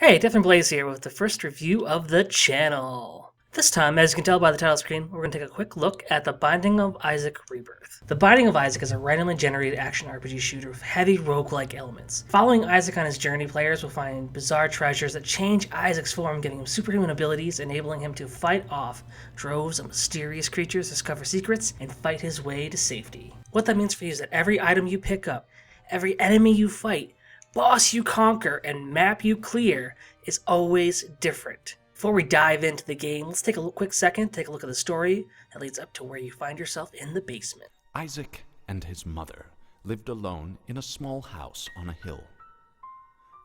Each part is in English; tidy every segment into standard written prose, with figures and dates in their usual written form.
Hey, Tethrinblaze here with the first review of the channel. This time, as you can tell by the title screen, we're going to take a quick look at The Binding of Isaac Rebirth. The Binding of Isaac is a randomly generated action RPG shooter with heavy roguelike elements. Following Isaac on his journey, players will find bizarre treasures that change Isaac's form, giving him superhuman abilities, enabling him to fight off droves of mysterious creatures, discover secrets, and fight his way to safety. What that means for you is that every item you pick up, every enemy you fight, boss you conquer, and map you clear is always different. Before we dive into the game, let's take a quick second, take a look at the story that leads up to where you find yourself in the basement. Isaac and his mother lived alone in a small house on a hill.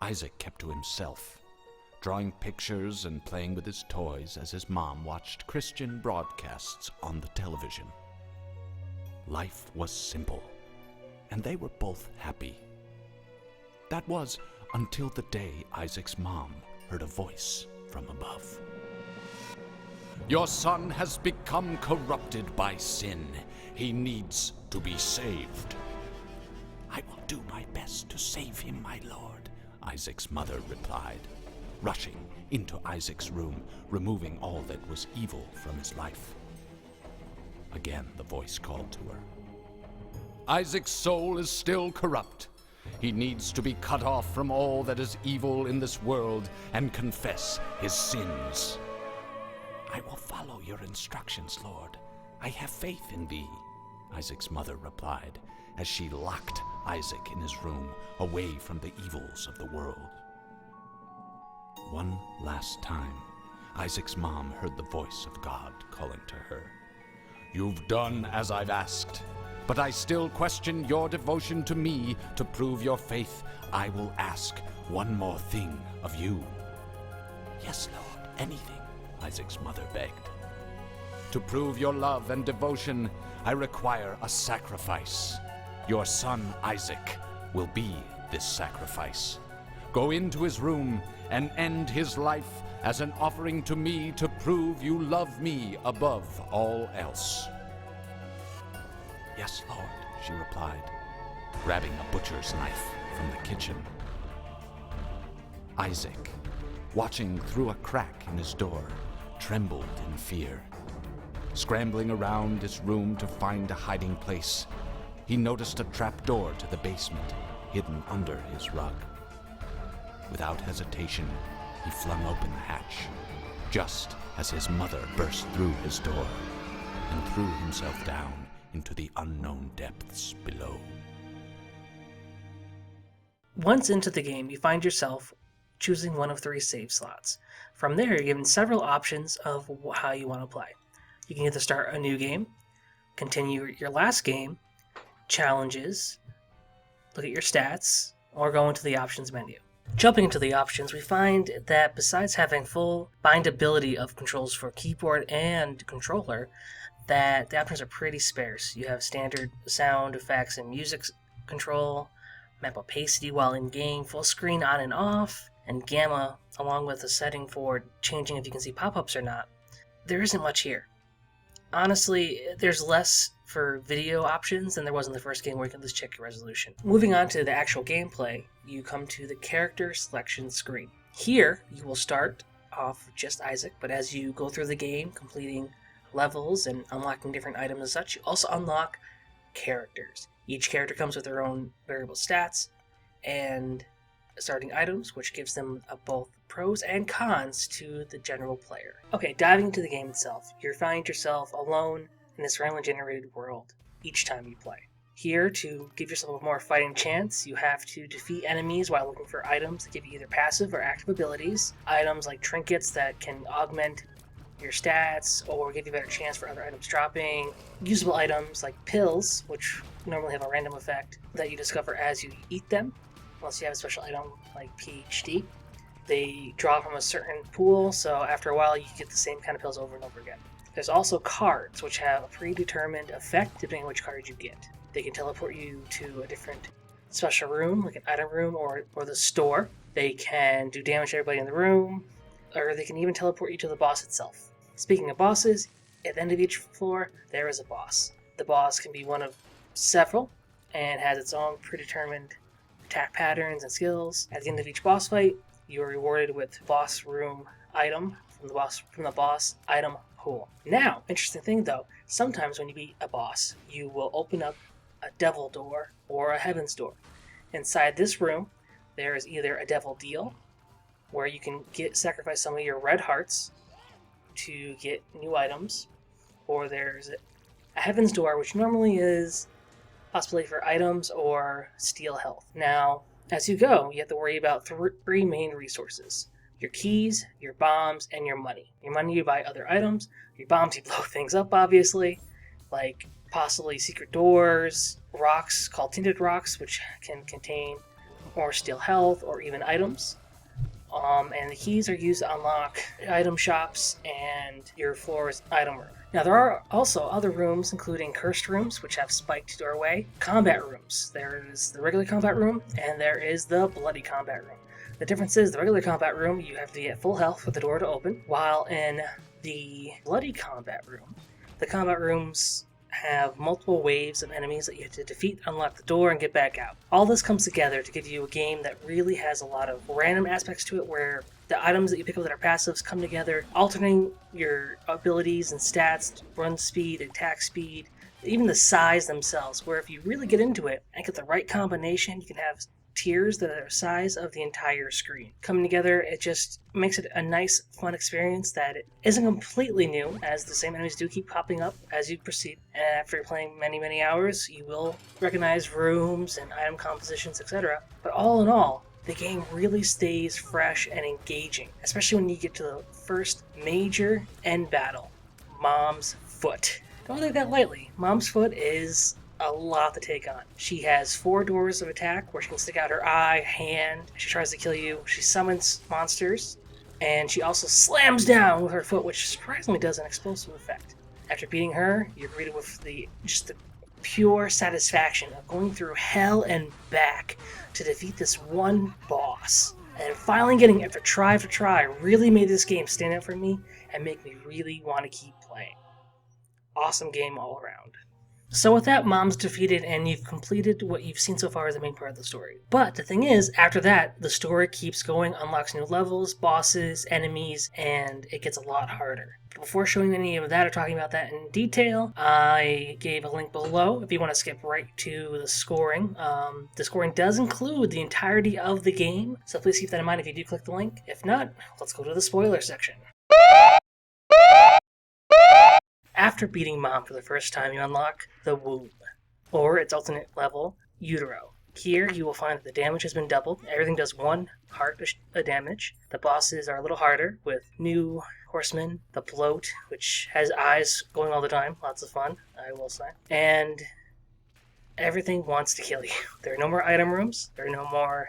Isaac kept to himself, drawing pictures and playing with his toys as his mom watched Christian broadcasts on the television. Life was simple, and they were both happy. That was until the day Isaac's mom heard a voice from above. "Your son has become corrupted by sin. He needs to be saved." "I will do my best to save him, my lord," Isaac's mother replied, rushing into Isaac's room, removing all that was evil from his life. Again, the voice called to her. "Isaac's soul is still corrupt. He needs to be cut off from all that is evil in this world and confess his sins." "I will follow your instructions, Lord. I have faith in thee," Isaac's mother replied as she locked Isaac in his room away from the evils of the world. One last time, Isaac's mom heard the voice of God calling to her. "You've done as I've asked, but I still question your devotion to me. To prove your faith, I will ask one more thing of you." "Yes, Lord, anything," Isaac's mother begged. "To prove your love and devotion, I require a sacrifice. Your son Isaac will be this sacrifice. Go into his room and end his life as an offering to me to prove you love me above all else." "Yes, Lord," she replied, grabbing a butcher's knife from the kitchen. Isaac, watching through a crack in his door, trembled in fear. Scrambling around his room to find a hiding place, he noticed a trapdoor to the basement hidden under his rug. Without hesitation, he flung open the hatch, just as his mother burst through his door and threw himself down into the unknown depths below. Once into the game, you find yourself choosing one of 3 save slots. From there, you're given several options of how you want to play. You can either start a new game, continue your last game, challenges, look at your stats, or go into the options menu. Jumping into the options, we find that besides having full bindability of controls for keyboard and controller, that the options are pretty sparse. You have standard sound effects and music control, map opacity while in game, full screen on and off, and gamma, along with a setting for changing if you can see pop-ups or not. There isn't much here. Honestly, there's less for video options than there was in the first game where you can just check your resolution. Moving on to the actual gameplay, you come to the character selection screen. Here, you will start off with just Isaac, but as you go through the game, completing levels and unlocking different items and such, you also unlock characters. Each character comes with their own variable stats and starting items, which gives them both pros and cons to the general player. Okay, diving into the game itself, you find yourself alone in this randomly generated world each time you play. Here, to give yourself a more fighting chance, you have to defeat enemies while looking for items that give you either passive or active abilities. Items like trinkets that can augment your stats or give you a better chance for other items dropping. Usable items like pills, which normally have a random effect that you discover as you eat them, unless you have a special item like PhD. They draw from a certain pool, so after a while you get the same kind of pills over and over again. There's also cards, which have a predetermined effect depending on which card you get. They can teleport you to a different special room, like an item room or the store. They can do damage to everybody in the room, or they can even teleport you to the boss itself. Speaking of bosses, at the end of each floor, there is a boss. The boss can be one of several and has its own predetermined attack patterns and skills. At the end of each boss fight, you are rewarded with boss room item from the boss item pool. Now, interesting thing though, sometimes when you beat a boss, you will open up a devil door or a heaven's door. Inside this room, there is either a devil deal, where you can sacrifice some of your red hearts to get new items, or there's a heaven's door, which normally is possibly for items or steal health. Now, as you go, you have to worry about three main resources: your keys, your bombs, and your money. Your money you buy other items, your bombs you blow things up, obviously, like possibly secret doors, rocks called tinted rocks, which can contain or steal health or even items. And the keys are used to unlock item shops and your floor's item room. Now, there are also other rooms, including cursed rooms, which have spiked doorway, combat rooms. There is the regular combat room, and there is the bloody combat room. The difference is, the regular combat room, you have to be at full health for the door to open, while in the bloody combat room, the combat rooms have multiple waves of enemies that you have to defeat, unlock the door, and get back out. All this comes together to give you a game that really has a lot of random aspects to it, where the items that you pick up that are passives come together, alternating your abilities and stats, run speed, attack speed, even the size themselves, where if you really get into it and get the right combination, you can have tiers that are the size of the entire screen. Coming together, it just makes it a nice, fun experience that it isn't completely new, as the same enemies do keep popping up as you proceed. And after playing many, many hours, you will recognize rooms and item compositions, etc. But all in all, the game really stays fresh and engaging, especially when you get to the first major end battle, Mom's Foot. Don't take that lightly. Mom's Foot is a lot to take on. She has 4 doors of attack where she can stick out her eye, hand. She tries to kill you. She summons monsters, and she also slams down with her foot, which surprisingly does an explosive effect. After beating her, you're greeted with the pure satisfaction of going through hell and back to defeat this one boss. And finally getting it after try really made this game stand out for me and make me really want to keep playing. Awesome game all around. So with that, Mom's defeated, and you've completed what you've seen so far as the main part of the story. But the thing is, after that, the story keeps going, unlocks new levels, bosses, enemies, and it gets a lot harder. But before showing any of that or talking about that in detail, I gave a link below if you want to skip right to the scoring. The scoring does include the entirety of the game, so please keep that in mind if you do click the link. If not, let's go to the spoiler section. After beating Mom for the first time, you unlock the Womb, or its alternate level, Utero. Here, you will find that the damage has been doubled. Everything does 1 heart damage. The bosses are a little harder, with new horsemen, the Bloat, which has eyes going all the time. Lots of fun, I will say. And everything wants to kill you. There are no more item rooms. There are no more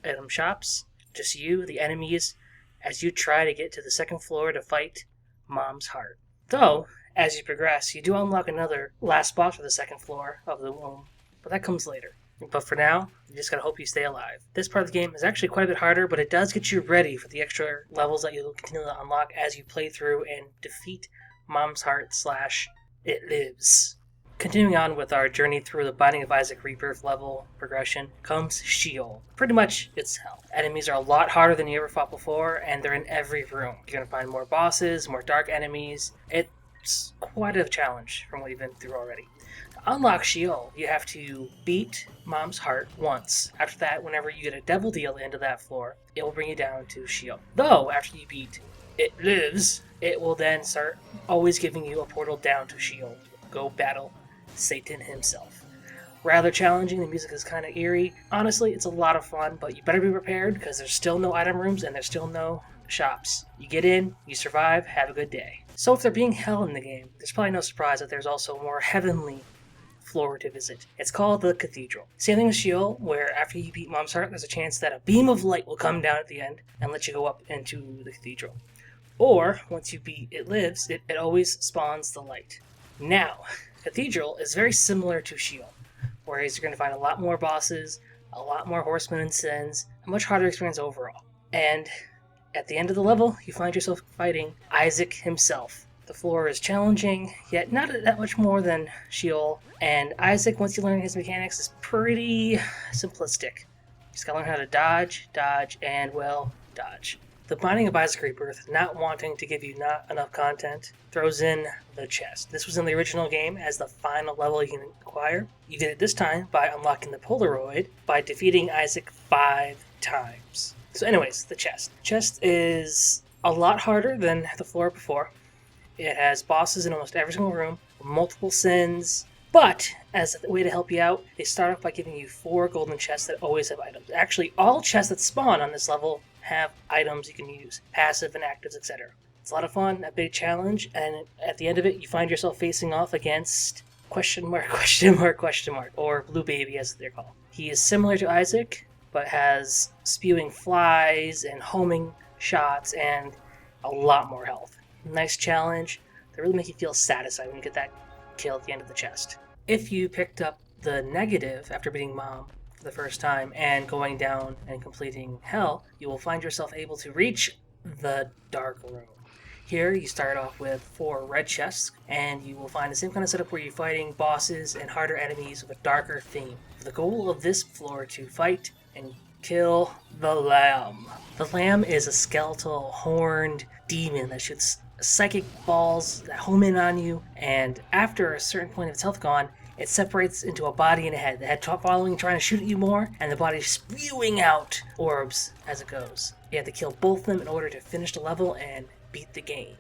item shops. Just you, the enemies, as you try to get to the second floor to fight Mom's heart. Though, as you progress, you do unlock another last boss for the second floor of the Womb, but that comes later. But for now, you just gotta hope you stay alive. This part of the game is actually quite a bit harder, but it does get you ready for the extra levels that you'll continue to unlock as you play through and defeat Mom's Heart / It Lives. Continuing on with our journey through the Binding of Isaac Rebirth level progression comes Sheol. Pretty much, it's hell. Enemies are a lot harder than you ever fought before, and they're in every room. You're gonna find more bosses, more dark enemies. It's quite a challenge from what you've been through already. To unlock Sheol, you have to beat Mom's Heart once. After that, whenever you get a devil deal at the end of that floor, it will bring you down to Sheol. Though, after you beat It Lives, it will then start always giving you a portal down to Sheol. Go battle Satan himself. Rather challenging, the music is kind of eerie. Honestly, it's a lot of fun, but you better be prepared because there's still no item rooms and there's still no shops. You get in, you survive, have a good day. So if there being hell in the game, there's probably no surprise that there's also a more heavenly floor to visit. It's called the Cathedral. Same thing with Sheol, where after you beat Mom's Heart, there's a chance that a beam of light will come down at the end and let you go up into the Cathedral. Or, once you beat It Lives, it always spawns the light. Now, Cathedral is very similar to Sheol, whereas you're going to find a lot more bosses, a lot more horsemen and sins, a much harder experience overall. And at the end of the level, you find yourself fighting Isaac himself. The floor is challenging, yet not that much more than Sheol, and Isaac, once you learn his mechanics, is pretty simplistic. You just gotta learn how to dodge, and, well, dodge. The Binding of Isaac Rebirth, not wanting to give you not enough content, throws in the chest. This was in the original game as the final level you can acquire. You did it this time by unlocking the Polaroid by defeating Isaac 5 times. So anyways, the chest. The chest is a lot harder than the floor before. It has bosses in almost every single room, multiple sins, but as a way to help you out, they start off by giving you 4 golden chests that always have items. Actually, all chests that spawn on this level have items you can use, passive and actives, etc. It's a lot of fun, a big challenge, and at the end of it, you find yourself facing off against question mark, or Blue Baby as they're called. He is similar to Isaac, but has spewing flies and homing shots and a lot more health. Nice challenge. They really make you feel satisfied when you get that kill at the end of the chest. If you picked up the negative after beating Mom for the first time and going down and completing Hell, you will find yourself able to reach the Dark Room. Here you start off with 4 red chests, and you will find the same kind of setup where you're fighting bosses and harder enemies with a darker theme. The goal of this floor to fight and kill the Lamb. The Lamb is a skeletal, horned demon that shoots psychic balls that home in on you, and after a certain point of its health gone, it separates into a body and a head. The head following, trying to shoot at you more, and the body spewing out orbs as it goes. You have to kill both of them in order to finish the level and beat the game.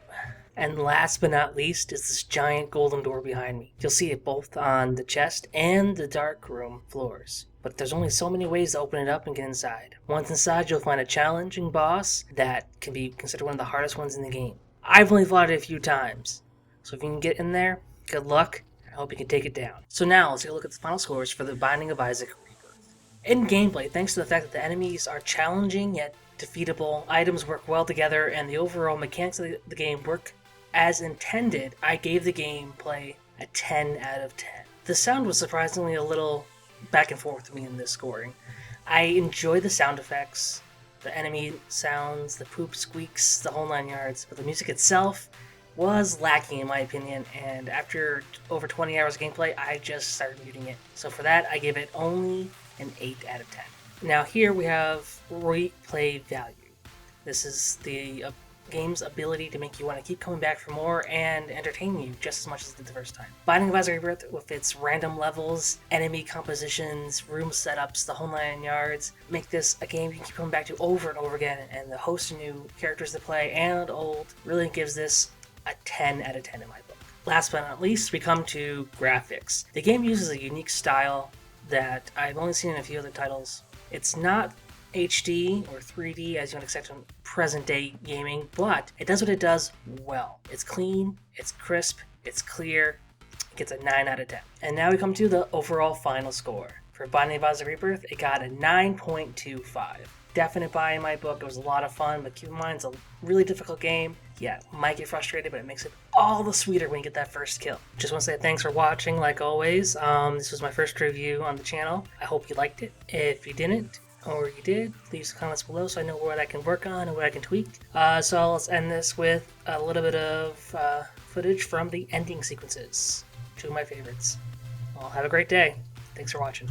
And last but not least is this giant golden door behind me. You'll see it both on the chest and the dark room floors. But there's only so many ways to open it up and get inside. Once inside, you'll find a challenging boss that can be considered one of the hardest ones in the game. I've only fought it a few times, so if you can get in there, good luck. I hope you can take it down. So now, let's take a look at the final scores for the Binding of Isaac Rebirth. In gameplay, thanks to the fact that the enemies are challenging yet defeatable, items work well together, and the overall mechanics of the game work as intended, I gave the gameplay a 10 out of 10. The sound was surprisingly a little back and forth with me in this scoring. I enjoy the sound effects, the enemy sounds, the poop squeaks, the whole 9 yards, but the music itself was lacking in my opinion, and after over 20 hours of gameplay, I just started muting it. So for that, I give it only an 8 out of 10. Now here we have replay value. This is the game's ability to make you want to keep coming back for more and entertain you just as much as it did the first time. Binding of Isaac Rebirth, with its random levels, enemy compositions, room setups, the whole 9 yards, make this a game you can keep coming back to over and over again, and the host of new characters to play and old really gives this a 10 out of 10 in my book. Last but not least, we come to graphics. The game uses a unique style that I've only seen in a few other titles. It's not HD or 3D as you would expect from present day gaming, but it does what it does well. It's clean, it's crisp, it's clear, it gets a 9 out of 10. And now we come to the overall final score. For Binding of Isaac Rebirth, it got a 9.25. Definite buy in my book. It was a lot of fun, but keep in mind it's a really difficult game. Yeah, might get frustrated, but it makes it all the sweeter when you get that first kill. Just want to say thanks for watching, like always. This was my first review on the channel. I hope you liked it. If you didn't, or you did, leave some comments below so I know what I can work on and what I can tweak. So let's end this with a little bit of footage from the ending sequences. 2 of my favorites. Well, have a great day. Thanks for watching.